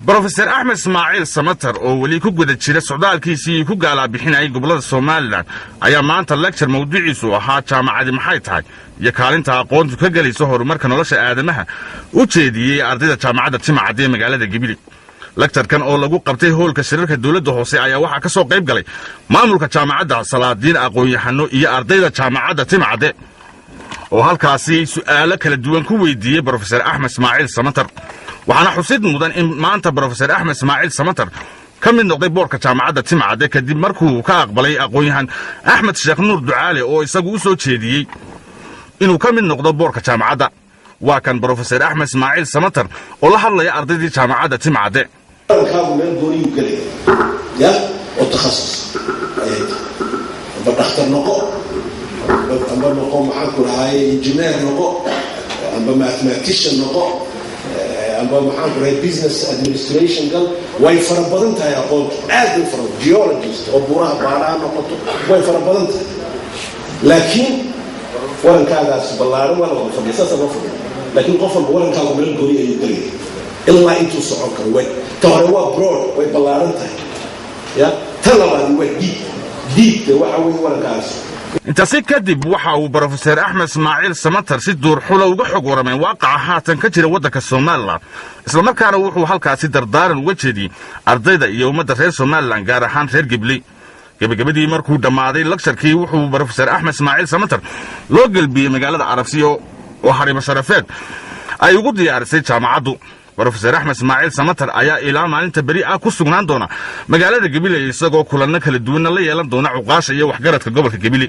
بروفيسور أحمد إسماعيل سمتر oo wali ku guda jira socdaalkiisii ku gaala bixinay gobolada Soomaaliland ayaa maanta lecture mawduuciisu ahaa jaamacadi maxay tahay iyo kaalinta aqoontu ka galayso horumarka nolosha aadamaha u jeediyay ardayda jaamacadda Timcadde ee magaalada Gibili lecture-kan oo lagu qabtay hoolka shirarka dawladda hoose ayaa waxa ka soo qayb galay maamulka jaamacadda Salaadiin aqoon-yahano iyo ardayda jaamacadda Timcadde oo halkaasi su'aalo kala duwan ku weydiiyay Professor Ahmed Ismaaciil Samatar waxaana xusid mudan in maanta Professor Ahmed Ismaaciil Samatar ka mid noqday boorka jaamacadda Timcadde kadib markuu ka aqbalay aqoon-yahan Axmed Sheekh Nuur Ducaale oo isagu u soo jeediyay inuu ka mid noqdo boorka jaamacadda waa kan Professor Ahmed Ismaaciil Samatar oo la hadlaya ardaydii jaamacadda Timcadde يا وتخصص بدختار نقو أما نقو معاكم هاي إنجنير نقو أما ماثماتيشن نقو أما معاكم هاي بيزنس أدمنستريشن قال واي فربضنتها يا قوت عادي فرب جيولوجيست أبورها بعدها نقطة واي فربضنتها لكن ورن كذا سبلار ولا غفر يساس غفر لكن غفر ورن كذا من الجوري يدري إلا أنتوا صعوك واي تهروا برود واي بلارنتها يا تلوان ودي دي وحوي ولا كاس انت سي كدب waxa uu Professor Ahmed Ismaaciil Samatar si door xulo uga xog waramay waaqaca haatan ka jira wadanka Soomaaliland isla markaana wuxuu halkaasi dardaaran uga jeediyay ardayda iyo ummadda reer Soomaaliland gaar ahaan reer Gibli gabagabadii markuu dhamaaday lecture-kii wuxuu Professor Ahmed Ismaaciil Samatar loo galbiyay magaalada Arabsiyo oo harimo sharafeed ay ugu diyaarisay jaamacaddu Professor Ahmed Ismaaciil Samatar ayaa ilaa maalinta bari ah ku sugnaan doona magaalada Gibili isagoo kulanna kala duwan la yeelan doona cuqaasha iyo waxgaradka gobolka Gibili